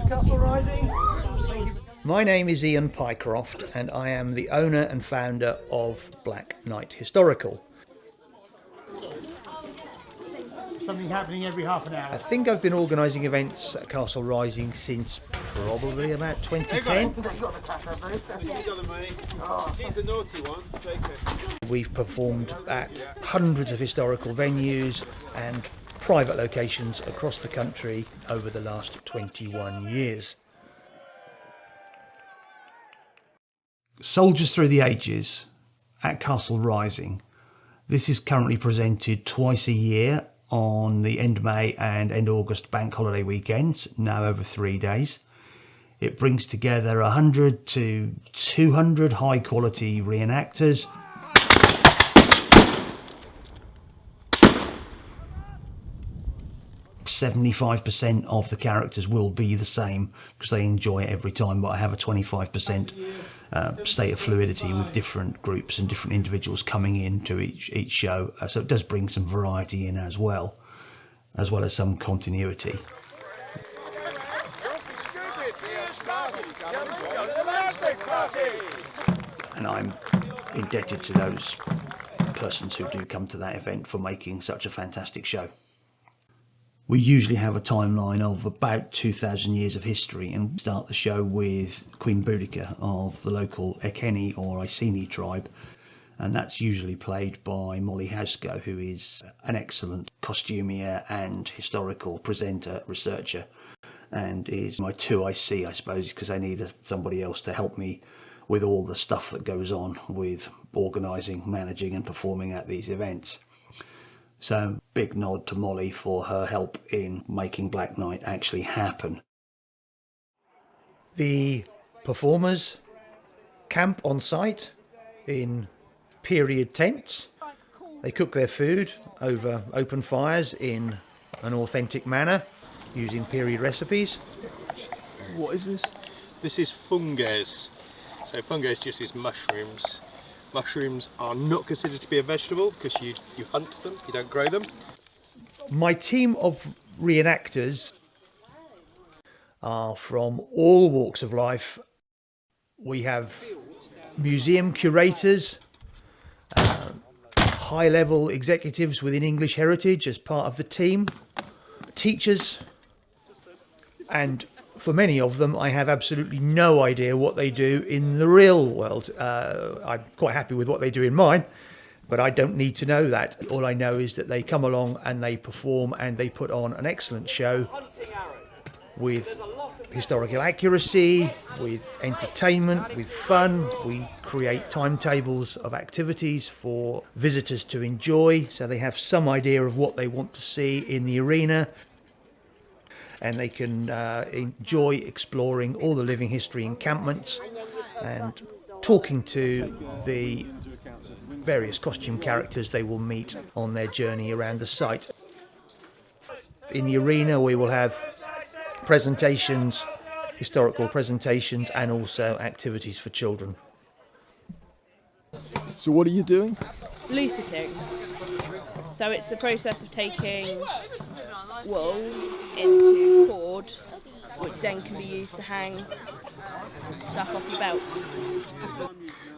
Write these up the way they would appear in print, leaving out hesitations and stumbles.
to Castle Rising. My name is Ian Pycroft and I am the owner and founder of Black Knight Historical. Something happening every half an hour. I think I've been organising events at Castle Rising since probably about 2010. We've performed at hundreds of historical venues and private locations across the country over the last 21 years. Soldiers Through the Ages at Castle Rising. This is currently presented twice a year on the end May and end August bank holiday weekends, now over 3 days. It brings together 100 to 200 high quality reenactors. %75% of the characters will be the same because they enjoy it every time, but I have a 25% state of fluidity with different groups and different individuals coming into each show, so it does bring some variety in as well as some continuity. And I'm indebted to those persons who do come to that event for making such a fantastic show. We usually have a timeline of about 2,000 years of history and start the show with Queen Boudica of the local Aquitaine or Iceni tribe, and that's usually played by Molly Housego, who is an excellent costumier and historical presenter, researcher, and is my 2IC, I suppose, because I need somebody else to help me with all the stuff that goes on with organising, managing and performing at these events. So big nod to Molly for her help in making Black Knight actually happen. The performers camp on site in period tents. They cook their food over open fires in an authentic manner using period recipes. What is this? This is funges. So funges just is mushrooms. Mushrooms are not considered to be a vegetable because you hunt them, you don't grow them. My team of reenactors are from all walks of life. We have museum curators, high-level executives within English heritage as part of the team, teachers, and for many of them, I have absolutely no idea what they do in the real world. I'm quite happy with what they do in mine, but I don't need to know that. All I know is that they come along and they perform and they put on an excellent show with historical accuracy, with entertainment, with fun. We create timetables of activities for visitors to enjoy, so they have some idea of what they want to see in the arena. And they can enjoy exploring all the living history encampments and talking to the various costume characters they will meet on their journey around the site. In the arena we will have presentations, historical presentations, and also activities for children. So what are you doing? Luciting. So it's the process of taking wool into cord, which then can be used to hang stuff off the belt.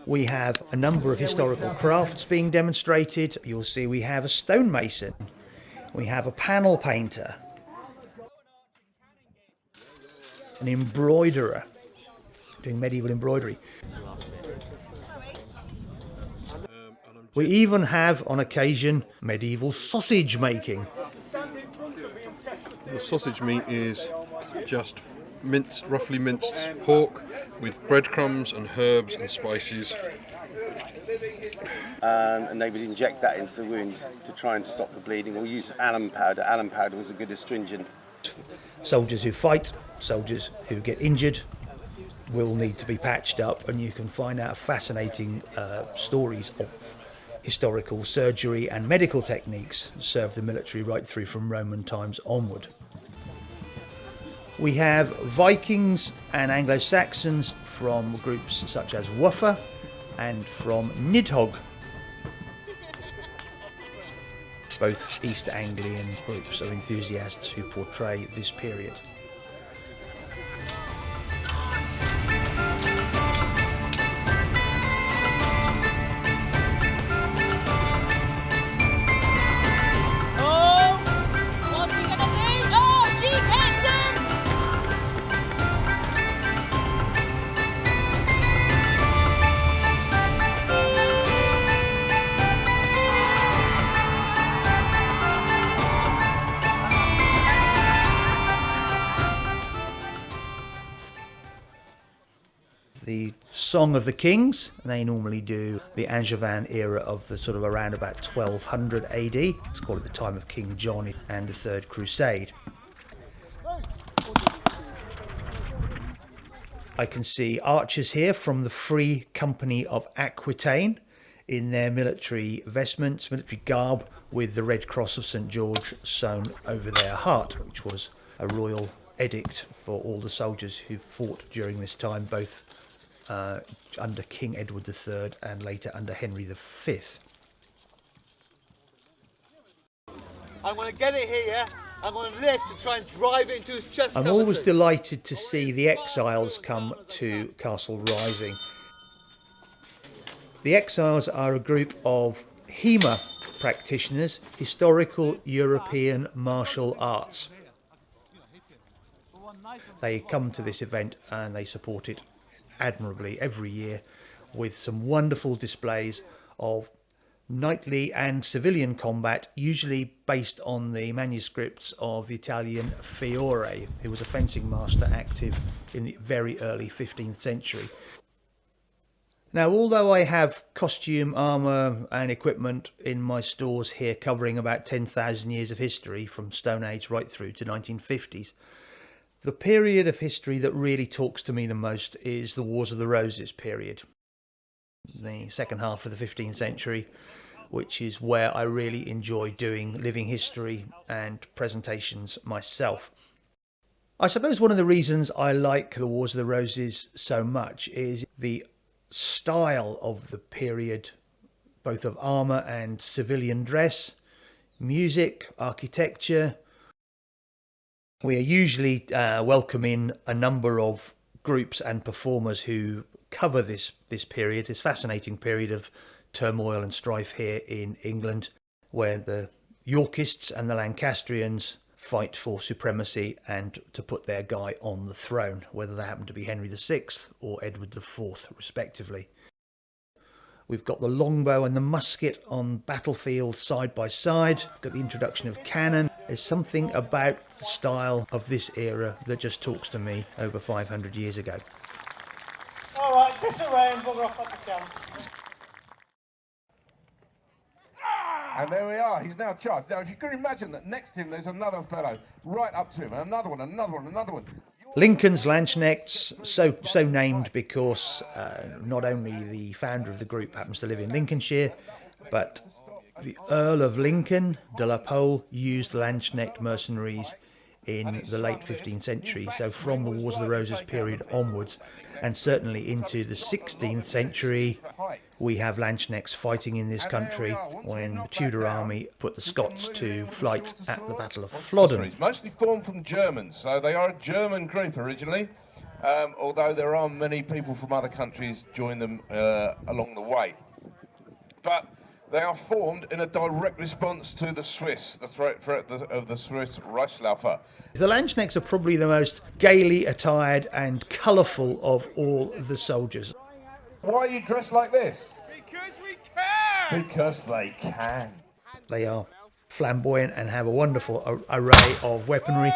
We have a number of historical crafts being demonstrated. You'll see we have a stonemason, we have a panel painter, an embroiderer doing medieval embroidery. We even have, on occasion, medieval sausage making. The sausage meat is just minced, roughly minced pork with breadcrumbs and herbs and spices. And they would inject that into the wound to try and stop the bleeding, or use alum powder. Alum powder was a good astringent. Soldiers who fight, soldiers who get injured will need to be patched up, and you can find out fascinating stories of historical surgery and medical techniques served the military right through from Roman times onward. We have Vikings and Anglo-Saxons from groups such as WUFFA and from NIDHOG, both East Anglian groups of enthusiasts who portray this period. the Song of the Kings. They normally do the Ajaban era of the sort of around about 1200 AD. It's called the time of King John and the Third Crusade. I can see archers here from the Free Company of Aquitaine in their military vestments, military garb, with the Red Cross of St George sewn over their heart, which was a royal edict for all the soldiers who fought during this time, both under King Edward III and later under Henry V. I'm going to get it here. I'm going to lift and try and drive it into his chest. I'm always delighted to see the Exiles come to Castle Rising. The Exiles are a group of HEMA practitioners, historical European martial arts. They come to this event and they support it admirably every year with some wonderful displays of knightly and civilian combat, usually based on the manuscripts of the Italian Fiore, who was a fencing master active in the very early 15th century. Now, although I have costume, armour and equipment in my stores here covering about 10,000 years of history from Stone Age right through to 1950s, the period of history that really talks to me the most is the Wars of the Roses period, the second half of the 15th century, which is where I really enjoy doing living history and presentations myself. I suppose one of the reasons I like the Wars of the Roses so much is the style of the period, both of armour and civilian dress, music, architecture. We are usually welcoming a number of groups and performers who cover this period, this fascinating period of turmoil and strife here in England, where the Yorkists and the Lancastrians fight for supremacy and to put their guy on the throne, whether they happen to be Henry VI or Edward IV, respectively. We've got the longbow and the musket on battlefields side by side. We've got the introduction of cannon. There's something about the style of this era that just talks to me over 500 years ago. All right, disarrange, we'll rock up the camp. And there we are, he's now charged. Now, if you can imagine that next to him there's another fellow right up to him, and another one, another one, another one. Lincoln's Landsknechts, so named because not only the founder of the group happens to live in Lincolnshire, but the Earl of Lincoln de la Pole used Landsknecht mercenaries in the late 15th century. So from the Wars of the Roses period onwards, and certainly into the 16th century, we have Landsknechts fighting in this country when the Tudor army put the Scots to flight at the Battle of Flodden. It's mostly formed from Germans, so they are a German group originally, although there are many people from other countries join them along the way. But they are formed in a direct response to the Swiss, the threat of the Swiss Reichsläufer. The Landsknechts are probably the most gaily attired and colourful of all the soldiers. Why are you dressed like this? Because we can! Because they can. They are flamboyant and have a wonderful array of weaponry.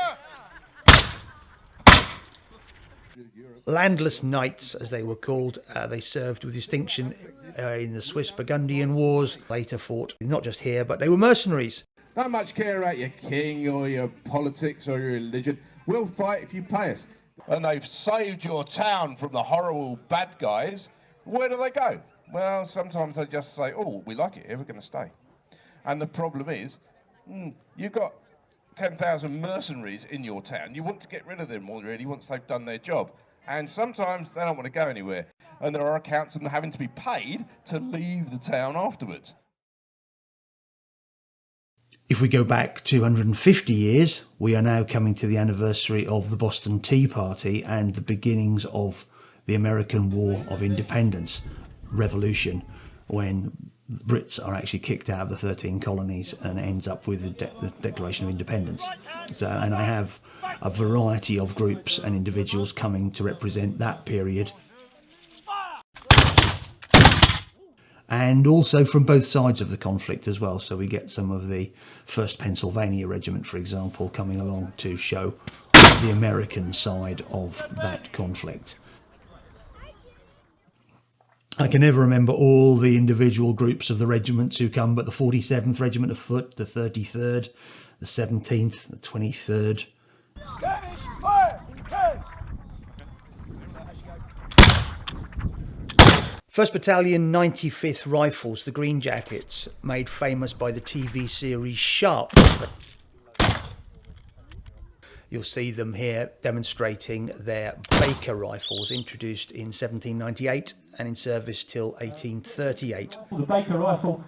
Landless knights, as they were called, they served with distinction in the Swiss Burgundian Wars, later fought not just here, but they were mercenaries. Don't much care about your king or your politics or your religion. We'll fight if you pay us. And they've saved your town from the horrible bad guys. Where do they go? Well, sometimes they just say, oh, we like it here, we're going to stay. And the problem is, you've got 10,000 mercenaries in your town. You want to get rid of them already once they've done their job. And sometimes they don't want to go anywhere. And there are accounts of them having to be paid to leave the town afterwards. If we go back 250 years, we are now coming to the anniversary of the Boston Tea Party and the beginnings of the American War of Independence, Revolution, when the Brits are actually kicked out of the 13 colonies and ends up with the Declaration of Independence. And I have a variety of groups and individuals coming to represent that period. And also from both sides of the conflict as well. So we get some of the 1st Pennsylvania Regiment, for example, coming along to show the American side of that conflict. I can never remember all the individual groups of the regiments who come, but the 47th Regiment of Foot, the 33rd, the 17th, the 23rd. Skirmish, fire, heads. 1st Battalion 95th Rifles, the Green Jackets, made famous by the TV series Sharp. You'll see them here demonstrating their Baker rifles, introduced in 1798 and in service till 1838. The Baker rifle,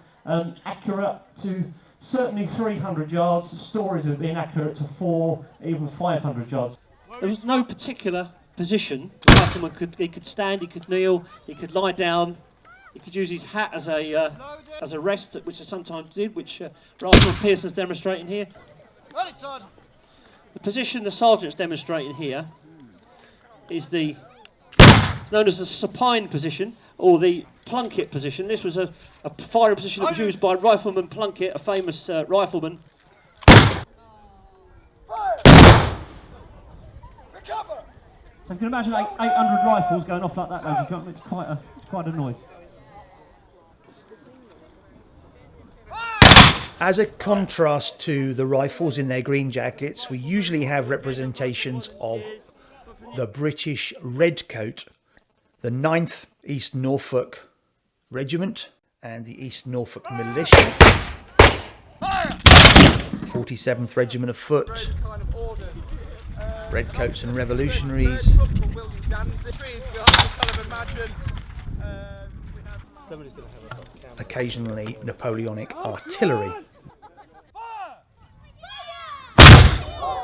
accurate to certainly 300 yards. Stories of being accurate to 4, even 500 yards. There was no particular position. The rifleman he could stand, he could kneel, he could lie down, he could use his hat as a rest, which he sometimes did, which Rifleman Pearson's demonstrating here. The position the sergeant's demonstrating here is known as the supine position, or the Plunkett position. This was a firing position that was used by Rifleman Plunkett, a famous rifleman. So you can imagine 800 rifles going off like that, ladies and gentlemen. It's quite a noise. As a contrast to the rifles in their green jackets, we usually have representations of the British Redcoat, the 9th East Norfolk Regiment and the East Norfolk Militia, 47th Regiment of Foot, Redcoats and Revolutionaries, occasionally Napoleonic artillery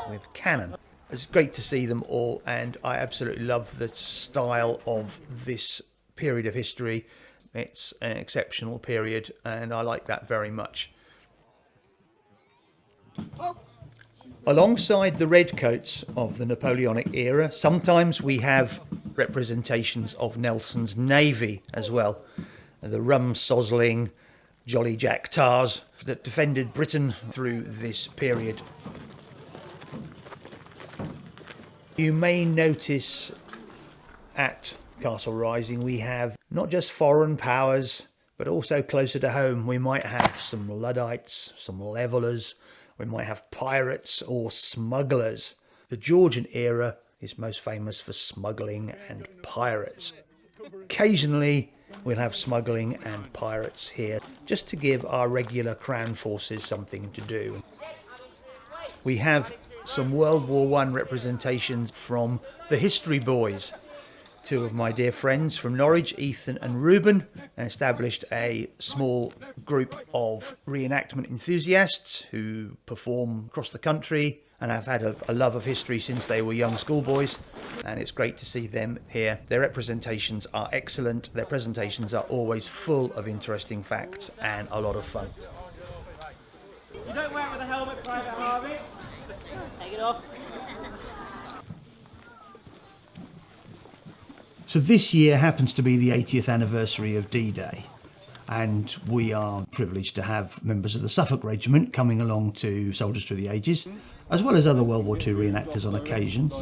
with cannon. It's great to see them all, and I absolutely love the style of this period of history. It's an exceptional period, and I like that very much. Alongside the redcoats of the Napoleonic era, sometimes we have representations of Nelson's navy as well. The rum-sozzling Jolly Jack Tars that defended Britain through this period. You may notice at Castle Rising we have not just foreign powers, but also closer to home. We might have some Luddites, some levellers, we might have pirates or smugglers. The Georgian era is most famous for smuggling and pirates. Occasionally we'll have smuggling and pirates here, just to give our regular Crown forces something to do. We have some World War I representations from the History Boys. Two of my dear friends from Norwich, Ethan and Reuben, established a small group of reenactment enthusiasts who perform across the country and have had a love of history since they were young schoolboys, and it's great to see them here. Their representations are excellent. Their presentations are always full of interesting facts and a lot of fun. You don't wear it with a helmet, Private Harvey. Take it off. So this year happens to be the 80th anniversary of D-Day, and we are privileged to have members of the Suffolk Regiment coming along to Soldiers Through the Ages, as well as other World War II reenactors on occasions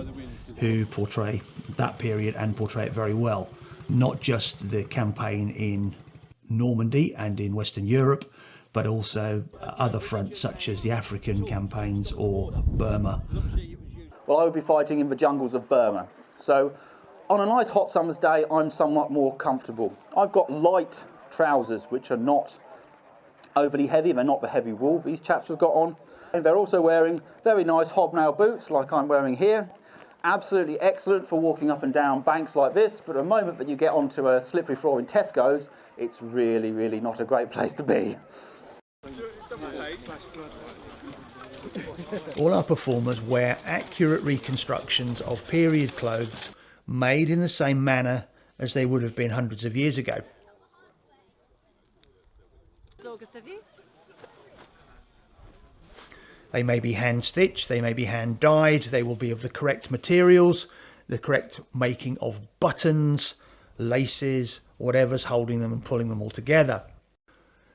who portray that period and portray it very well. Not just the campaign in Normandy and in Western Europe, but also other fronts such as the African campaigns or Burma. Well, I would be fighting in the jungles of Burma. So on a nice hot summer's day, I'm somewhat more comfortable. I've got light trousers, which are not overly heavy. They're not the heavy wool these chaps have got on. And they're also wearing very nice hobnail boots, like I'm wearing here. Absolutely excellent for walking up and down banks like this, but the moment that you get onto a slippery floor in Tesco's, it's really, really not a great place to be. All our performers wear accurate reconstructions of period clothes made in the same manner as they would have been hundreds of years ago. They may be hand stitched, they may be hand dyed, they will be of the correct materials, the correct making of buttons, laces, whatever's holding them and pulling them all together.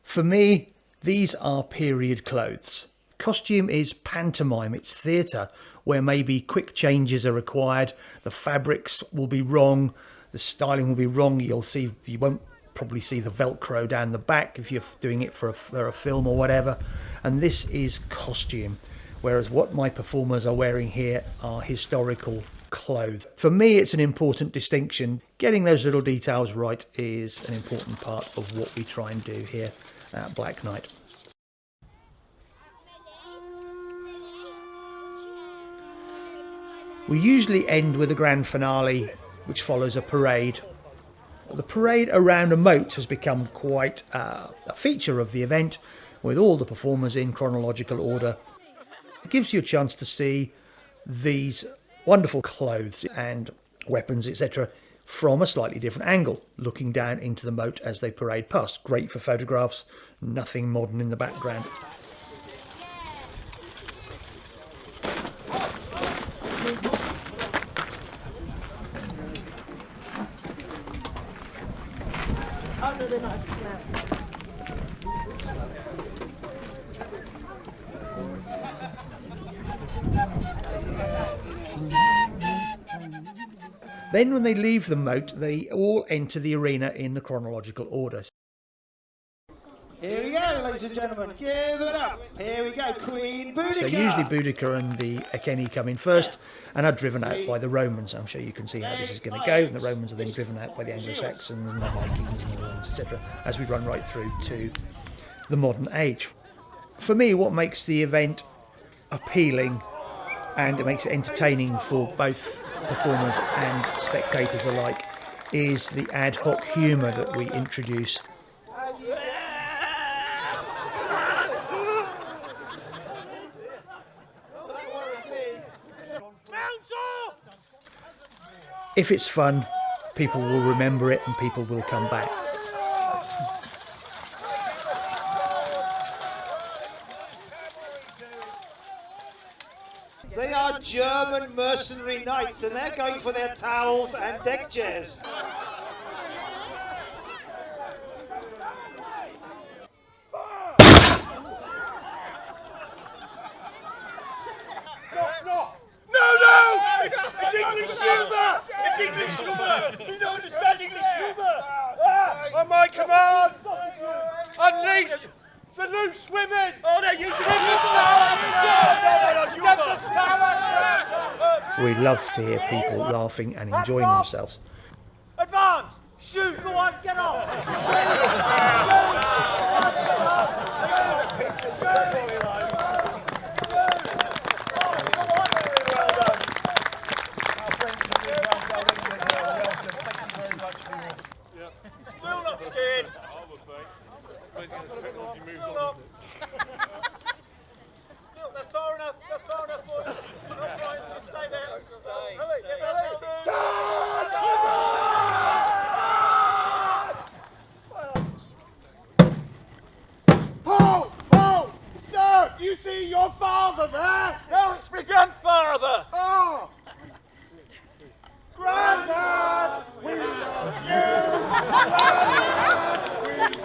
For me, these are period clothes. Costume is pantomime, it's theatre, where maybe quick changes are required, the fabrics will be wrong, the styling will be wrong, you'll see you won't probably see the Velcro down the back if you're doing it for a film or whatever. And this is costume, whereas what my performers are wearing here are historical clothes. For me, it's an important distinction. Getting those little details right is an important part of what we try and do here at Black Knight. We usually end with a grand finale, which follows a parade. The parade around a moat has become quite a feature of the event, with all the performers in chronological order. It gives you a chance to see these wonderful clothes and weapons, etc., from a slightly different angle, looking down into the moat as they parade past. Great for photographs, nothing modern in the background. Then when they leave the moat, they all enter the arena in the chronological order. Here we go, ladies and gentlemen, give it up. Here we go, Queen Boudica. So usually Boudica and the Aquitaine come in first and are driven out by the Romans. I'm sure you can see how this is going to go. And the Romans are then driven out by the Anglo-Saxons and the Vikings and the Normans, etc., as we run right through to the modern age. For me, what makes the event appealing and it makes it entertaining for both performers and spectators alike is the ad hoc humour that we introduce. If it's fun, people will remember it and people will come back. They are German mercenary knights and they're going for their towels and deck chairs. It's English humour! It's English humour! You don't understand English humour! On my command! Unleash the loose women! Oh, they're using We love to hear people laughing and enjoying themselves. Advance! Shoot! Go on, get off! Still not scared! That's far enough! That's far enough, boys! That's fine, stay there! Paul! Paul! Sir! Do you see your father there? No, it's my grandfather! Oh! Grandad! We love you! Grandad! We do!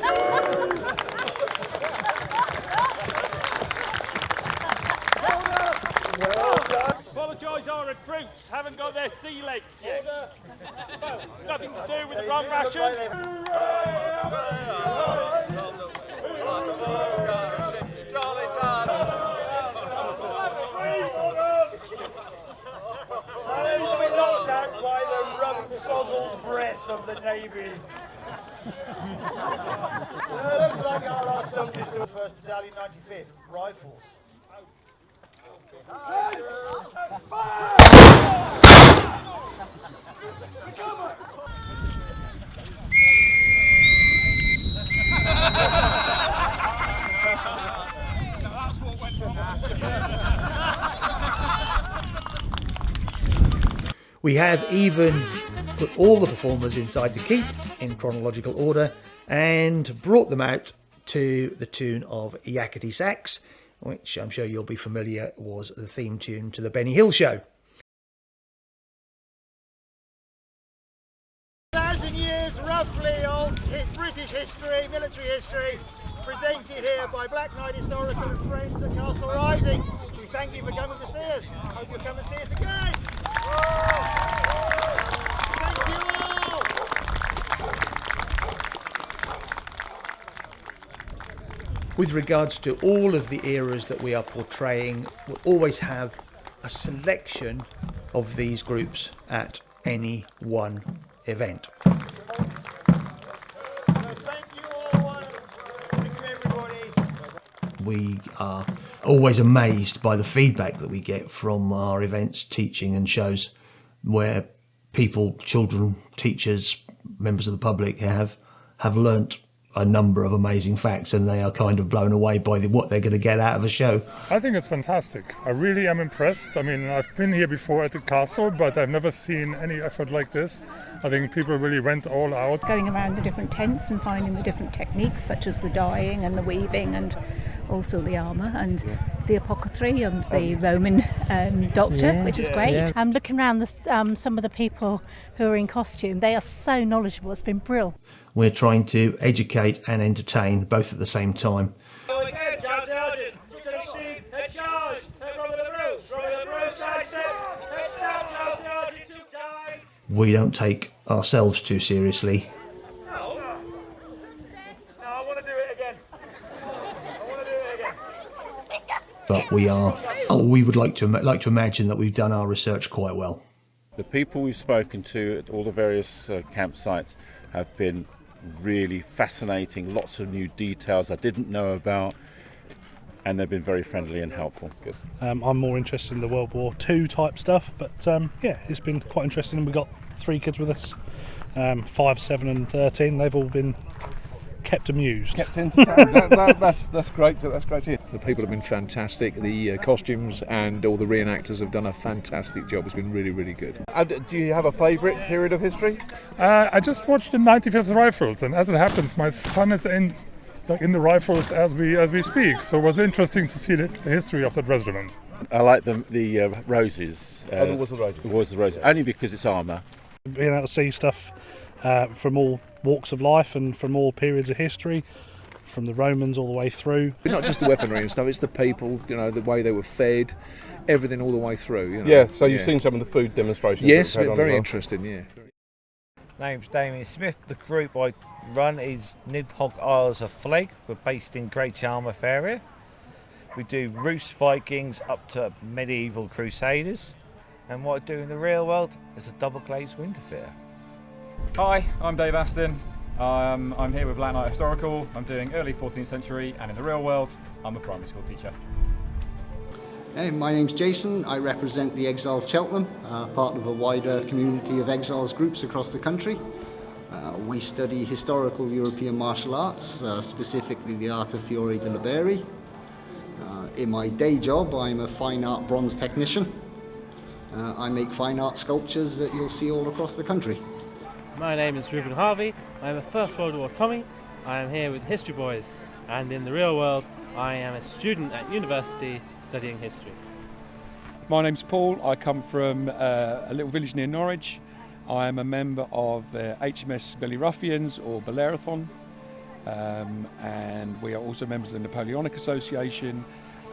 Apologise, our recruits haven't got their sea legs yet. Nothing to do with the rum ration. We're knocked out by the rum-sozzled breath of the Navy. Looks like our last soldiers to 1st Battalion 95th Rifles. We have even put all the performers inside the keep in chronological order and brought them out to the tune of Yakety Sax, which I'm sure you'll be familiar was the theme tune to the Benny Hill Show. 1,000 years roughly of British history, military history, presented here by Black Knight Historical and Friends at Castle Rising. We thank you for coming to see us. Hope you'll come and see us again. Thank you all. With regards to all of the eras that we are portraying, we'll always have a selection of these groups at any one event. We are always amazed by the feedback that we get from our events, teaching and shows, where people, children, teachers, members of the public have learnt a number of amazing facts, and they are kind of blown away by what they're going to get out of a show. I think it's fantastic. I really am impressed. I mean, I've been here before at the castle, but I've never seen any effort like this. I think people really went all out. Going around the different tents and finding the different techniques, such as the dyeing and the weaving, and also the armour and the apothecary and the Roman doctor, which is great. I'm looking around some of the people who are in costume. They are so knowledgeable. It's been brilliant. We're trying to educate and entertain both at the same time. We don't take ourselves too seriously. But we would like to imagine that we've done our research quite well. The people we've spoken to at all the various campsites have been really fascinating, lots of new details I didn't know about, and they've been very friendly and helpful. Good. I'm more interested in the World War II type stuff, but yeah, it's been quite interesting. We've got 3 kids with us, 5, 7 and 13. They've all been kept amused. Kept entertained. That's great. That's great to hear. The people have been fantastic. The costumes and all the reenactors have done a fantastic job. It's been really, really good. Do you have a favourite period of history? I just watched the 95th Rifles, and as it happens, my son is in the Rifles as we speak. So it was interesting to see the history of that regiment. I like the roses. It was the roses. It was the roses, only because it's armour. Being able to see stuff from all walks of life and from all periods of history, from the Romans all the way through. Not just the weaponry and stuff, it's the people, the way they were fed, everything all the way through. Yeah, so you've seen some of the food demonstrations? Yes, very interesting, yeah. Name's Damien Smith. The group I run is NIDHOG Isles of Flag. We're based in Great Yarmouth area. We do Rus Vikings up to medieval Crusaders. And what I do in the real world is a double glazed window fitter. Hi, I'm Dave Aston. I'm here with Black Knight Historical. I'm doing early 14th century, and in the real world, I'm a primary school teacher. Hey, my name's Jason. I represent the Exiles Cheltenham, part of a wider community of Exiles groups across the country. We study historical European martial arts, specifically the art of Fiore de Liberi. In my day job, I'm a fine art bronze technician. I make fine art sculptures that you'll see all across the country. My name is Ruben Harvey. I'm a First World War Tommy. I am here with History Boys, and in the real world, I am a student at university studying history. My name's Paul. I come from a little village near Norwich. I am a member of HMS Billy Ruffians, or Bellerothon, and we are also members of the Napoleonic Association.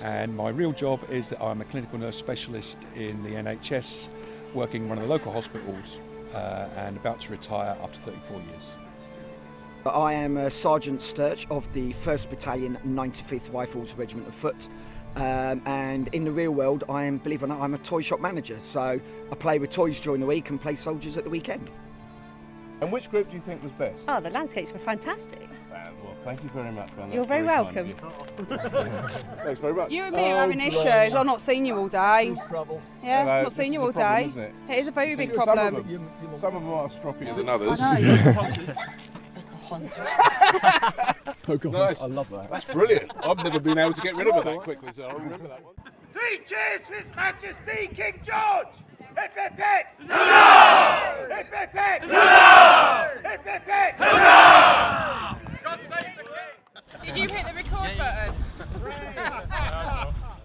And my real job is that I'm a clinical nurse specialist in the NHS, working in one of the local hospitals, and about to retire after 34 years. I am Sergeant Sturch of the 1st Battalion 95th Rifles Regiment of Foot, and in the real world I am, believe it or not, I'm a toy shop manager, so I play with toys during the week and play soldiers at the weekend. And which group do you think was best? Oh, the Landsknechts were fantastic. Well, thank you very much, man. You're very welcome. Thanks very much. You and me are having issues. I've not seen you all day. Yeah, not seen you all day. Isn't it? It is a very big problem. Some of them are stroppier than others. I know. Oh God, nice. I love that. That's brilliant. I've never been able to get rid of it that quickly, so I remember that one. 3 cheers for His Majesty King George! Hip hip hip! Hip hip hip! Hip hip hip!